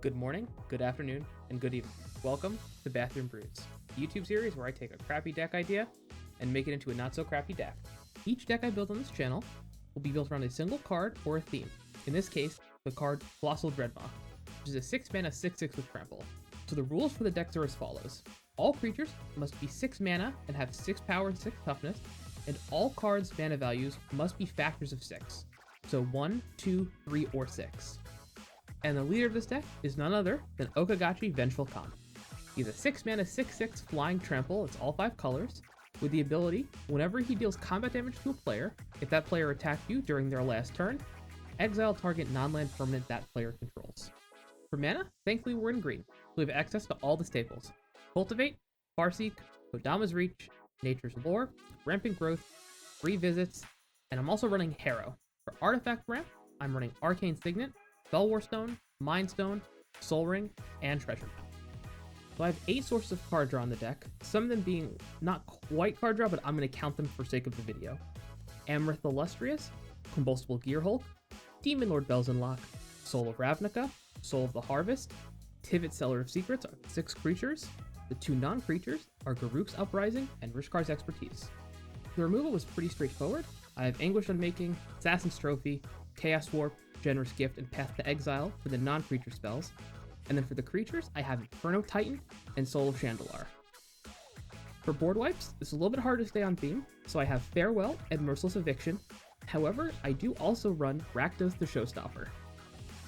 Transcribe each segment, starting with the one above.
Good morning, good afternoon, and good evening. Welcome to Bathroom Brews, a YouTube series where I take a crappy deck idea and make it into a not-so-crappy deck. Each deck I build on this channel will be built around a single card or a theme. In this case, the card Colossal Dreadmaw, which is a 6-mana 6/6 with trample. So the rules for the decks are as follows. All creatures must be 6 mana and have 6 power and 6 toughness, and all cards' mana values must be factors of 6. So 1, 2, 3, or 6. And the leader of this deck is none other than Okagachi Vengeful Khan. He's a 6-mana 6/6 flying trample, it's all 5 colors, with the ability, whenever he deals combat damage to a player, if that player attacked you during their last turn, exile target non-land permanent that player controls. For mana, thankfully we're in green, so we have access to all the staples. Cultivate, Farseek, Kodama's Reach, Nature's Lore, Rampant Growth, Revisits, and I'm also running Harrow. For Artifact Ramp, I'm running Arcane Signet, Belwar Stone, Mind Stone, Soul Ring, and Treasure Map. So I have 8 sources of card draw on the deck, some of them being not quite card draw, but I'm going to count them for sake of the video. Amarith Illustrious, Combustible Gearhulk, Demon Lord Belzenlock, Soul of Ravnica, Soul of the Harvest, Tivit Seller of Secrets are 6 creatures. The 2 non-creatures are Garruk's Uprising and Rishkar's Expertise. The removal was pretty straightforward. I have Anguish Unmaking, Assassin's Trophy, Chaos Warp, Generous Gift, and Path to Exile for the non-creature spells. And then for the creatures, I have Inferno Titan and Soul of Chandelar. For board wipes, it's a little bit hard to stay on theme, so I have Farewell and Merciless Eviction. However, I do also run Rakdos the Showstopper.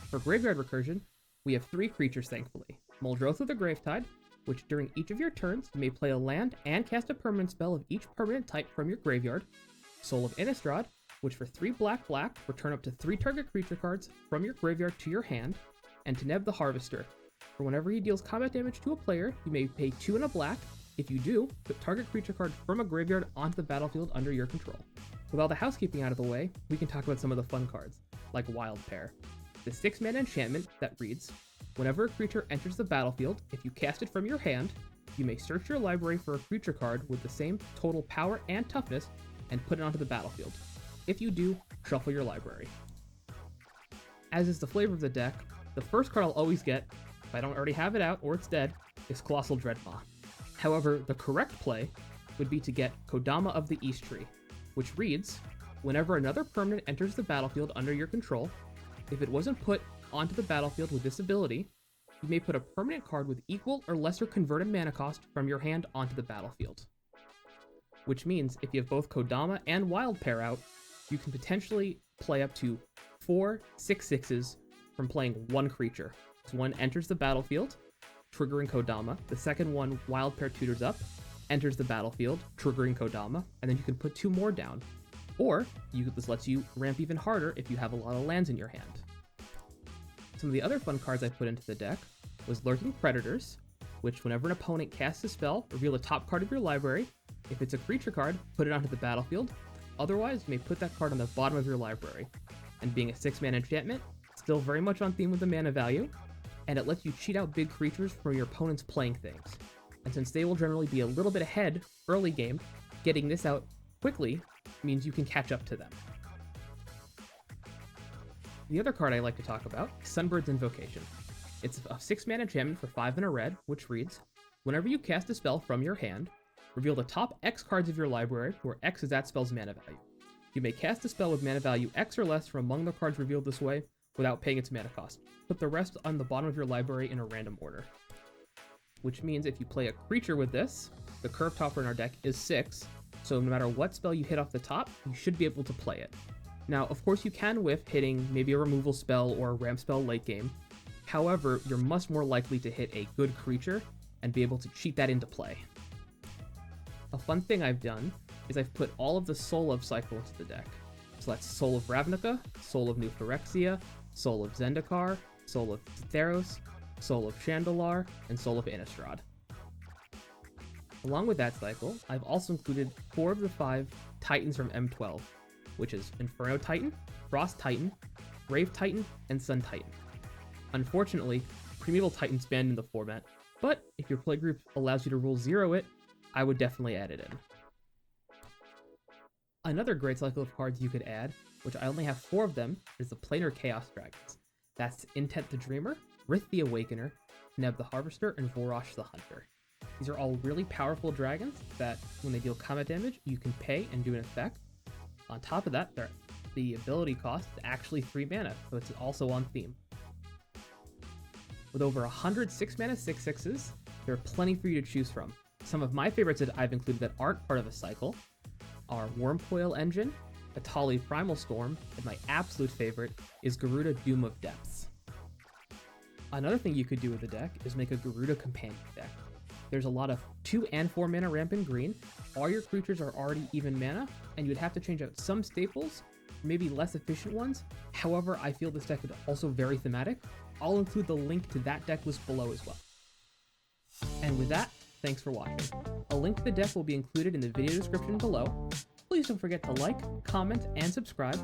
For graveyard recursion, we have 3 creatures thankfully. Muldrotha the Gravetide, which during each of your turns, you may play a land and cast a permanent spell of each permanent type from your graveyard. Soul of Innistrad, which for 3 black, return up to 3 target creature cards from your graveyard to your hand, and Teneb the Harvester. For whenever he deals combat damage to a player, you may pay 2 and a black. If you do, put target creature card from a graveyard onto the battlefield under your control. With all the housekeeping out of the way, we can talk about some of the fun cards, like Wild Pair. The 6-mana enchantment that reads, whenever a creature enters the battlefield, if you cast it from your hand, you may search your library for a creature card with the same total power and toughness and put it onto the battlefield. If you do, shuffle your library. As is the flavor of the deck, the first card I'll always get, if I don't already have it out or it's dead, is Colossal Dreadmaw. However, the correct play would be to get Kodama of the East Tree, which reads, whenever another permanent enters the battlefield under your control, if it wasn't put onto the battlefield with this ability, you may put a permanent card with equal or lesser converted mana cost from your hand onto the battlefield. Which means if you have both Kodama and Wild Pair out, you can potentially play up to 4 6/6s from playing one creature. So one enters the battlefield, triggering Kodama. The second one, Wild Pair tutors up, enters the battlefield, triggering Kodama, and then you can put 2 more down. Or this lets you ramp even harder if you have a lot of lands in your hand. Some of the other fun cards I put into the deck was Lurking Predators, which whenever an opponent casts a spell, reveal the top card of your library. If it's a creature card, put it onto the battlefield. Otherwise, you may put that card on the bottom of your library. And being a 6-mana enchantment, still very much on theme with the mana value, and it lets you cheat out big creatures from your opponent's playing things. And since they will generally be a little bit ahead early game, getting this out quickly means you can catch up to them. The other card I like to talk about is Sunbird's Invocation. It's a 6-mana enchantment for 5 and a red, which reads, whenever you cast a spell from your hand, reveal the top X cards of your library, where X is that spell's mana value. You may cast a spell with mana value X or less from among the cards revealed this way without paying its mana cost. Put the rest on the bottom of your library in a random order. Which means if you play a creature with this, the curve topper in our deck is 6, so no matter what spell you hit off the top, you should be able to play it. Now, of course you can whiff hitting maybe a removal spell or a ramp spell late game. However, you're much more likely to hit a good creature and be able to cheat that into play. A fun thing I've done is I've put all of the Soul of cycle into the deck. So that's Soul of Ravnica, Soul of New Phyrexia, Soul of Zendikar, Soul of Theros, Soul of Chandelar, and Soul of Innistrad. Along with that cycle, I've also included 4 of the 5 Titans from M12, which is Inferno Titan, Frost Titan, Brave Titan, and Sun Titan. Unfortunately, Primeval Titan's banned in the format, but if your play group allows you to rule 0 it, I would definitely add it in. Another great cycle of cards you could add, which I only have 4 of them, is the Planar Chaos Dragons. That's Intent the Dreamer, Rith the Awakener, Neb the Harvester, and Vorosh the Hunter. These are all really powerful dragons that, when they deal combat damage, you can pay and do an effect. On top of that, the ability cost is actually 3 mana, so it's also on theme. With over 100 6-mana 6/6s, there are plenty for you to choose from. Some of my favorites that I've included that aren't part of a cycle are Wormcoil Engine, Atali Primal Storm, and my absolute favorite is Garuda Doom of Depths. Another thing you could do with the deck is make a Garuda Companion deck. There's a lot of 2 and 4 mana ramp in green, all your creatures are already even mana, and you'd have to change out some staples, maybe less efficient ones. However, I feel this deck is also very thematic. I'll include the link to that deck list below as well. And with that, thanks for watching. A link to the deck will be included in the video description below. Please don't forget to like, comment, and subscribe.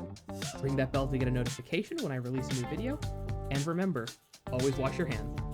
Ring that bell to get a notification when I release a new video. And remember, always wash your hands.